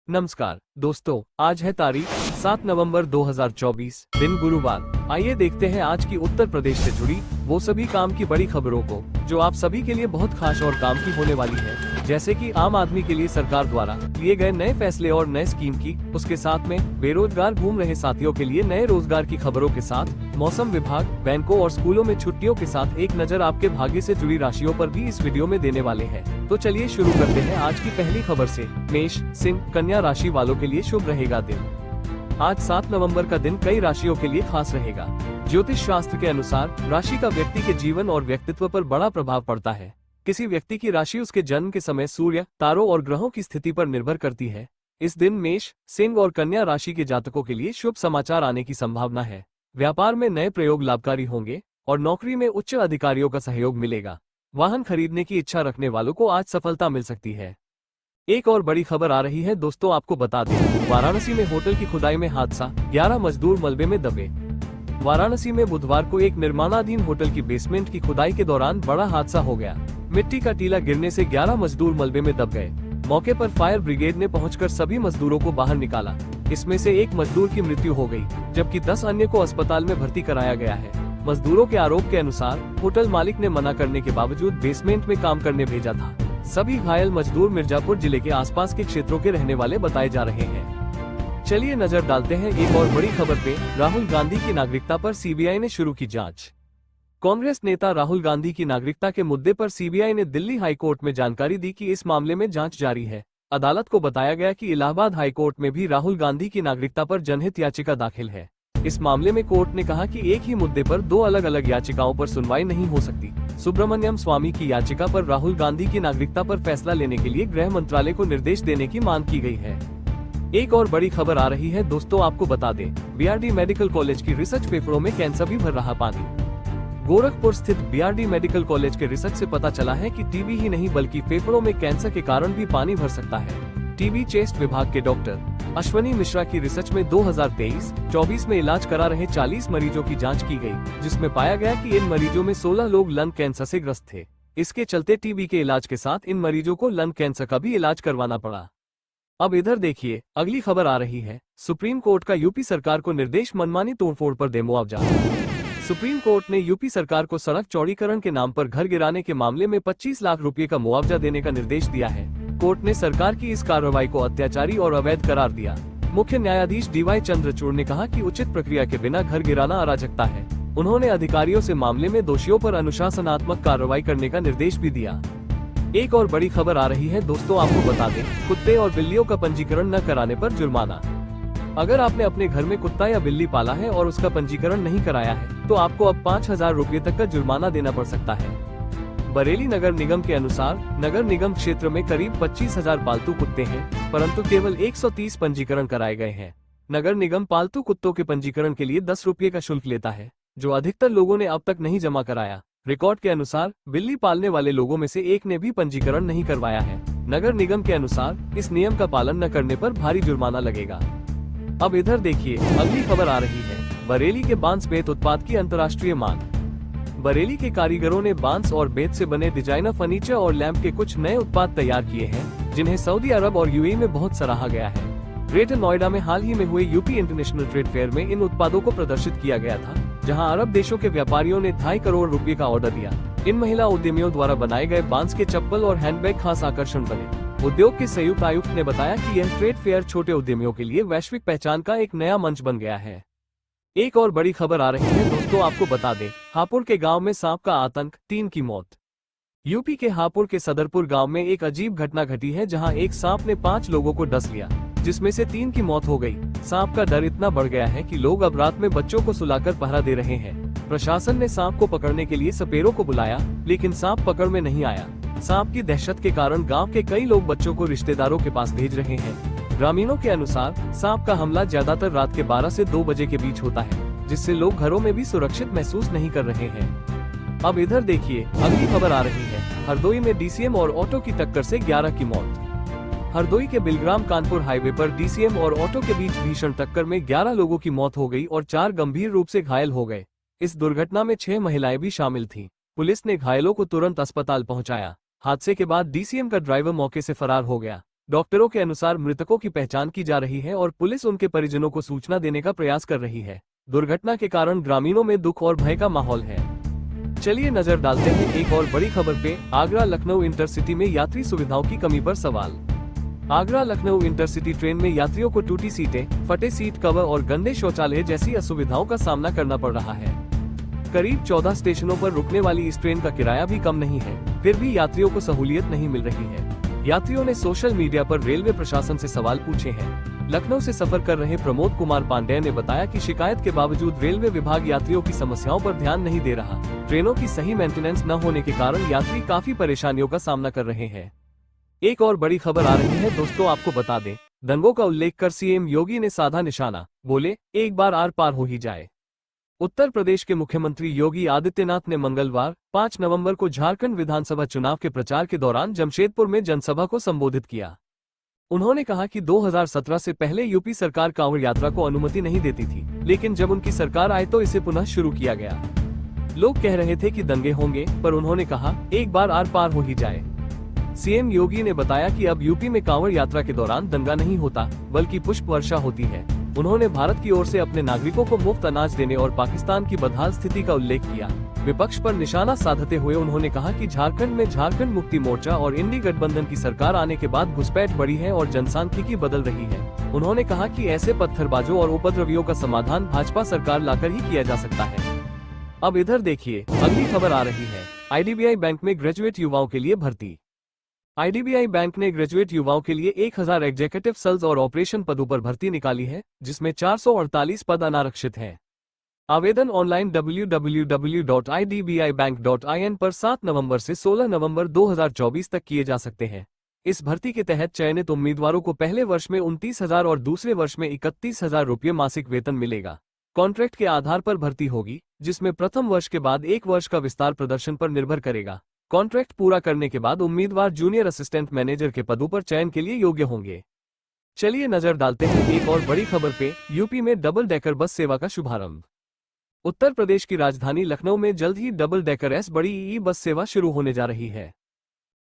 नमस्कार दोस्तों, आज है तारीख 7 नवंबर 2024, दिन गुरुवार। आइए देखते हैं आज की उत्तर प्रदेश से जुड़ी वो सभी काम की बड़ी खबरों को जो आप सभी के लिए बहुत खास और काम की होने वाली है। जैसे कि आम आदमी के लिए सरकार द्वारा लिए गए नए फैसले और नए स्कीम की, उसके साथ में बेरोजगार घूम रहे साथियों के लिए नए रोजगार की खबरों के साथ मौसम विभाग, बैंकों और स्कूलों में छुट्टियों के साथ एक नजर आपके भाग्य से जुड़ी राशियों पर भी इस वीडियो में देने वाले हैं। तो चलिए शुरू करते हैं आज की पहली खबर से। मेष, सिंह, कन्या राशि वालों के लिए शुभ रहेगा दिन। आज 7 नवंबर का दिन कई राशियों के लिए खास रहेगा। ज्योतिष शास्त्र के अनुसार राशि का व्यक्ति के जीवन और व्यक्तित्व पर बड़ा प्रभाव पड़ता है। किसी व्यक्ति की राशि उसके जन्म के समय सूर्य, तारों और ग्रहों की स्थिति पर निर्भर करती है। इस दिन मेष, सिंह और कन्या राशि के जातकों के लिए शुभ समाचार आने की संभावना है। व्यापार में नए प्रयोग लाभकारी होंगे और नौकरी में उच्च अधिकारियों का सहयोग मिलेगा। वाहन खरीदने की इच्छा रखने वालों को आज सफलता मिल सकती है। एक और बड़ी खबर आ रही है दोस्तों, आपको बता दें, वाराणसी में होटल की खुदाई में हादसा, 11 मजदूर मलबे में दबे। वाराणसी में बुधवार को एक निर्माणाधीन होटल की बेसमेंट की खुदाई के दौरान बड़ा हादसा हो गया। मिट्टी का टीला गिरने से 11 मजदूर मलबे में दब गए। मौके पर फायर ब्रिगेड ने पहुंचकर सभी मजदूरों को बाहर निकाला। इसमें से एक मजदूर की मृत्यु हो गई, जबकि 10 अन्य को अस्पताल में भर्ती कराया गया है। मजदूरों के आरोप के अनुसार होटल मालिक ने मना करने के बावजूद बेसमेंट में काम करने भेजा था। सभी घायल मजदूर मिर्जापुर जिले के आसपास के क्षेत्रों के रहने वाले बताए जा रहे हैं। चलिए नजर डालते हैं एक और बड़ी खबर पे। राहुल गांधी की नागरिकता पर सीबीआई ने शुरू की जांच। कांग्रेस नेता राहुल गांधी की नागरिकता के मुद्दे पर सीबीआई ने दिल्ली हाईकोर्ट में जानकारी दी कि इस मामले में जांच जारी है। अदालत को बताया गया कि इलाहाबाद हाईकोर्ट में भी राहुल गांधी की नागरिकता पर जनहित याचिका दाखिल है। इस मामले में कोर्ट ने कहा कि एक ही मुद्दे पर दो अलग अलग याचिकाओं पर सुनवाई नहीं हो सकती। सुब्रमण्यम स्वामी की याचिका पर राहुल गांधी की नागरिकता पर फैसला लेने के लिए गृह मंत्रालय को निर्देश देने की मांग की गई है। एक और बड़ी खबर आ रही है दोस्तों, आपको बता दें, बीआरडी मेडिकल कॉलेज की रिसर्च फेफड़ों में कैंसर भी भर रहा पानी। गोरखपुर स्थित बीआरडी मेडिकल कॉलेज के रिसर्च से पता चला है कि टीबी ही नहीं बल्कि फेफड़ों में कैंसर के कारण भी पानी भर सकता है। टीबी चेस्ट विभाग के डॉक्टर अश्वनी मिश्रा की रिसर्च में 2023-24 में इलाज करा रहे 40 मरीजों की जांच की गई, जिसमें पाया गया कि इन मरीजों में 16 लोग लंग कैंसर से ग्रस्त थे। इसके चलते टीबी के इलाज के साथ इन मरीजों को लंग कैंसर का भी इलाज करवाना पड़ा। अब इधर देखिए, अगली खबर आ रही है। सुप्रीम कोर्ट का यूपी सरकार को निर्देश, मनमानी तोड़फोड़ पर दे मुआवजा। सुप्रीम कोर्ट ने यूपी सरकार को सड़क चौड़ीकरण के नाम पर घर गिराने के मामले में 25 लाख रुपए का मुआवजा देने का निर्देश दिया है। कोर्ट ने सरकार की इस कार्रवाई को अत्याचारी और अवैध करार दिया। मुख्य न्यायाधीश डीवाई चंद्रचूड़ ने कहा कि उचित प्रक्रिया के बिना घर गिराना अराजकता है। उन्होंने अधिकारियों से मामले में दोषियों पर अनुशासनात्मक कार्रवाई करने का निर्देश भी दिया। एक और बड़ी खबर आ रही है दोस्तों, आपको बता दें, कुत्ते और बिल्लियों का पंजीकरण न कराने पर जुर्माना। अगर आपने अपने घर में कुत्ता या बिल्ली पाला है और उसका पंजीकरण नहीं कराया है तो आपको अब 5,000 रुपये तक का जुर्माना देना पड़ सकता है। बरेली नगर निगम के अनुसार नगर निगम क्षेत्र में करीब 25,000 पालतू कुत्ते हैं, परंतु केवल 130 पंजीकरण कराए गए हैं। नगर निगम पालतू कुत्तों के पंजीकरण के लिए 10 रुपये का शुल्क लेता है, जो अधिकतर लोगों ने अब तक नहीं जमा कराया। रिकॉर्ड के अनुसार बिल्ली पालने वाले लोगों में से एक ने भी पंजीकरण नहीं करवाया है। नगर निगम के अनुसार इस नियम का पालन न करने पर भारी जुर्माना लगेगा। अब इधर देखिए, अगली खबर आ रही है। बरेली के बांस बेत उत्पाद की अंतर्राष्ट्रीय मांग। बरेली के कारीगरों ने बांस और बेत से बने डिजाइनर फर्नीचर और लैंप के कुछ नए उत्पाद तैयार किए हैं, जिन्हें सऊदी अरब और यूएई में बहुत सराहा गया है। ग्रेटर नोएडा में हाल ही में हुए यूपी इंटरनेशनल ट्रेड फेयर में इन उत्पादों को प्रदर्शित किया गया था, जहां अरब देशों के व्यापारियों ने 2.5 करोड़ रुपए का ऑर्डर दिया। इन महिला उद्यमियों द्वारा बनाए गए बांस के चप्पल और हैंडबैग खास आकर्षण बने। उद्योग के संयुक्त आयुक्त ने बताया कि यह ट्रेड फेयर छोटे उद्यमियों के लिए वैश्विक पहचान का एक नया मंच बन गया है। एक और बड़ी खबर आ रही है दोस्तों, आपको बता दें, हापुड़ के गांव में सांप का आतंक, 3 की मौत। यूपी के हापुड़ के सदरपुर गांव में एक अजीब घटना घटी है, जहां एक सांप ने 5 लोगों को डस लिया, जिसमें से 3 की मौत हो गई। सांप का डर इतना बढ़ गया है कि लोग अब रात में बच्चों को सुलाकर पहरा दे रहे हैं। प्रशासन ने सांप को पकड़ने के लिए सपेरों को बुलाया, लेकिन सांप पकड़ में नहीं आया। सांप की दहशत के कारण गांव के कई लोग बच्चों को रिश्तेदारों के पास भेज रहे हैं। ग्रामीणों के अनुसार सांप का हमला ज्यादातर रात के 12 से 2 बजे के बीच होता है, जिससे लोग घरों में भी सुरक्षित महसूस नहीं कर रहे हैं। अब इधर देखिए, अगली खबर आ रही है। हरदोई में डीसीएम और ऑटो की टक्कर से 11 की मौत। हरदोई के बिलग्राम कानपुर हाईवे पर डीसीएम और ऑटो के बीच भीषण टक्कर में 11 लोगों की मौत हो गई और 4 गंभीर रूप से घायल हो गए। इस दुर्घटना में 6 महिलाएं भी शामिल थीं। पुलिस ने घायलों को तुरंत अस्पताल पहुंचाया। हादसे के बाद डीसीएम का ड्राइवर मौके से फरार हो गया। डॉक्टरों के अनुसार मृतकों की पहचान की जा रही है और पुलिस उनके परिजनों को सूचना देने का प्रयास कर रही है। दुर्घटना के कारण ग्रामीणों में दुख और भय का माहौल है। चलिए नजर डालते हैं एक और बड़ी खबर पे। आगरा लखनऊ इंटरसिटी में यात्री सुविधाओं की कमी पर सवाल। आगरा लखनऊ इंटरसिटी ट्रेन में यात्रियों को टूटी सीटें, फटे सीट कवर और गंदे शौचालय जैसी असुविधाओं का सामना करना पड़ रहा है। करीब 14 स्टेशनों पर रुकने वाली इस ट्रेन का किराया भी कम नहीं है, फिर भी यात्रियों को सहूलियत नहीं मिल रही है। यात्रियों ने सोशल मीडिया पर रेलवे प्रशासन से सवाल पूछे हैं। लखनऊ से सफर कर रहे प्रमोद कुमार पांडेय ने बताया कि शिकायत के बावजूद रेलवे विभाग यात्रियों की समस्याओं पर ध्यान नहीं दे रहा। ट्रेनों की सही मेंटेनेंस न होने के कारण यात्री काफी परेशानियों का सामना कर रहे हैं। एक और बड़ी खबर आ रही है दोस्तों, आपको बता दें, दंगों का उल्लेख कर सीएम योगी ने साधा निशाना, बोले एक बार आर पार हो ही जाए। उत्तर प्रदेश के मुख्यमंत्री योगी आदित्यनाथ ने मंगलवार 5 नवंबर को झारखंड विधानसभा चुनाव के प्रचार के दौरान जमशेदपुर में जनसभा को संबोधित किया। उन्होंने कहा कि 2017 से पहले यूपी सरकार कांवड़ यात्रा को अनुमति नहीं देती थी, लेकिन जब उनकी सरकार आई तो इसे पुनः शुरू किया गया। लोग कह रहे थे कि दंगे होंगे, पर उन्होंने कहा एक बार आर पार हो ही जाए। सीएम योगी ने बताया कि अब यूपी में कांवड़ यात्रा के दौरान दंगा नहीं होता, बल्कि पुष्प वर्षा होती है। उन्होंने भारत की ओर से अपने नागरिकों को मुफ्त अनाज देने और पाकिस्तान की बदहाल स्थिति का उल्लेख किया। विपक्ष पर निशाना साधते हुए उन्होंने कहा कि झारखंड में झारखंड मुक्ति मोर्चा और इंडी गठबंधन की सरकार आने के बाद घुसपैठ बढ़ी है और जनसांख्यिकी बदल रही है। उन्होंने कहा कि ऐसे पत्थरबाजों और उपद्रवियों का समाधान भाजपा सरकार लाकर ही किया जा सकता है। अब इधर देखिए, अगली खबर आ रही है। आईडीबीआई बैंक में ग्रेजुएट युवाओं के लिए भर्ती। आईडीबीआई बैंक ने ग्रेजुएट युवाओं के लिए 1000 एग्जीक्यूटिव सेल्स और ऑपरेशन पदों पर भर्ती निकाली है, जिसमें 448 पद अनारक्षित हैं। आवेदन ऑनलाइन www.idbibank.in पर 7 नवंबर से 16 नवंबर 2024 तक किए जा सकते हैं। इस भर्ती के तहत चयनित उम्मीदवारों को पहले वर्ष में 29,000 और दूसरे वर्ष में 31,000 रुपये मासिक वेतन मिलेगा। कॉन्ट्रैक्ट के आधार पर भर्ती होगी, जिसमें प्रथम वर्ष के बाद 1 वर्ष का विस्तार प्रदर्शन पर निर्भर करेगा। कॉन्ट्रैक्ट पूरा करने के बाद उम्मीदवार जूनियर असिस्टेंट मैनेजर के पदों पर चयन के लिए योग्य होंगे। चलिए नजर डालते हैं एक और बड़ी खबर पे। यूपी में डबल डेकर बस सेवा का शुभारंभ। उत्तर प्रदेश की राजधानी लखनऊ में जल्द ही डबल डेकर एस बड़ी ई बस सेवा शुरू होने जा रही है।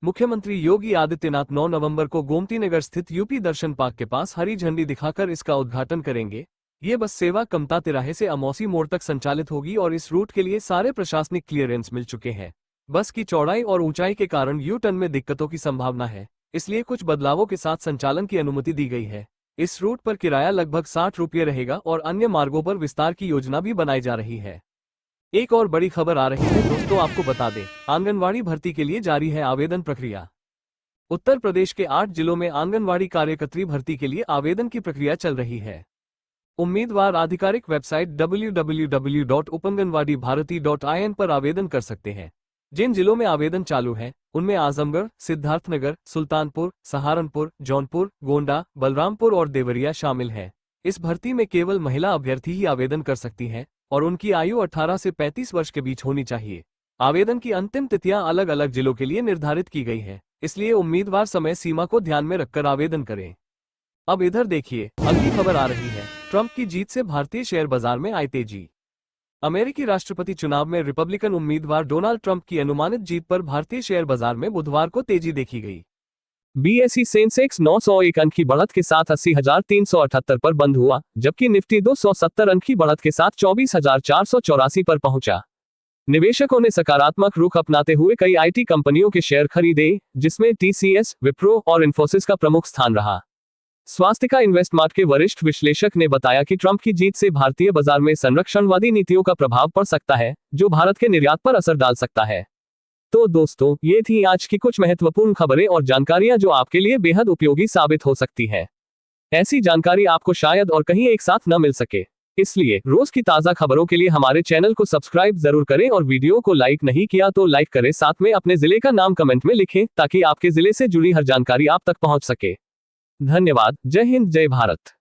मुख्यमंत्री योगी आदित्यनाथ 9 नवंबर को गोमती नगर स्थित यूपी दर्शन पार्क के पास हरी झंडी दिखाकर इसका उद्घाटन करेंगे। ये बस सेवा कमता तिराहे से अमौसी मोड़ तक संचालित होगी और इस रूट के लिए सारे प्रशासनिक क्लियरेंस मिल चुके हैं। बस की चौड़ाई और ऊंचाई के कारण यू टर्न में दिक्कतों की संभावना है, इसलिए कुछ बदलावों के साथ संचालन की अनुमति दी गई है। इस रूट पर किराया लगभग 60 रुपये रहेगा और अन्य मार्गों पर विस्तार की योजना भी बनाई जा रही है। एक और बड़ी खबर आ रही है दोस्तों, आपको बता दें, आंगनवाड़ी भर्ती के लिए जारी है आवेदन प्रक्रिया। उत्तर प्रदेश के 8 जिलों में आंगनवाड़ी कार्यकर्त्री भर्ती के लिए आवेदन की प्रक्रिया चल रही है। उम्मीदवार आधिकारिक वेबसाइट www.upanganwadibharati.in पर आवेदन कर सकते हैं। जिन जिलों में आवेदन चालू है उनमें आजमगढ़, सिद्धार्थनगर, सुल्तानपुर, सहारनपुर, जौनपुर, गोंडा, बलरामपुर और देवरिया शामिल हैं। इस भर्ती में केवल महिला अभ्यर्थी ही आवेदन कर सकती हैं और उनकी आयु 18 से 35 वर्ष के बीच होनी चाहिए। आवेदन की अंतिम तिथियां अलग अलग जिलों के लिए निर्धारित की गई है, इसलिए उम्मीदवार समय सीमा को ध्यान में रखकर आवेदन करें। अब इधर देखिए, अगली खबर आ रही है। ट्रंप की जीत से भारतीय शेयर बाजार में आई तेजी। अमेरिकी राष्ट्रपति चुनाव में रिपब्लिकन उम्मीदवार डोनाल्ड ट्रंप की अनुमानित जीत पर भारतीय शेयर बाजार में बुधवार को तेजी देखी गई। बीएसई सेंसेक्स 901 अंक की बढ़त के साथ 80,378 पर बंद हुआ, जबकि निफ्टी 270 अंक की बढ़त के साथ 24,484 पर पहुंचा। निवेशकों ने सकारात्मक रुख अपनाते हुए कई आईटी कंपनियों के शेयर खरीदे, जिसमें टीसीएस, विप्रो और इन्फोसिस का प्रमुख स्थान रहा। स्वास्थ्य इन्वेस्टमार्ट के वरिष्ठ विश्लेषक ने बताया कि ट्रंप की जीत से भारतीय बाजार में संरक्षणवादी नीतियों का प्रभाव पड़ सकता है, जो भारत के निर्यात पर असर डाल सकता है। तो दोस्तों, ये थी आज की कुछ महत्वपूर्ण खबरें और जानकारियां जो आपके लिए बेहद उपयोगी साबित हो सकती है। ऐसी जानकारी आपको शायद और कहीं एक साथ न मिल सके, इसलिए रोज की ताजा खबरों के लिए हमारे चैनल को सब्सक्राइब जरूर करें और वीडियो को लाइक नहीं किया तो लाइक करें। साथ में अपने जिले का नाम कमेंट में लिखें, ताकि आपके जिले से जुड़ी हर जानकारी आप तक पहुंच सके। धन्यवाद। जय हिंद, जय भारत।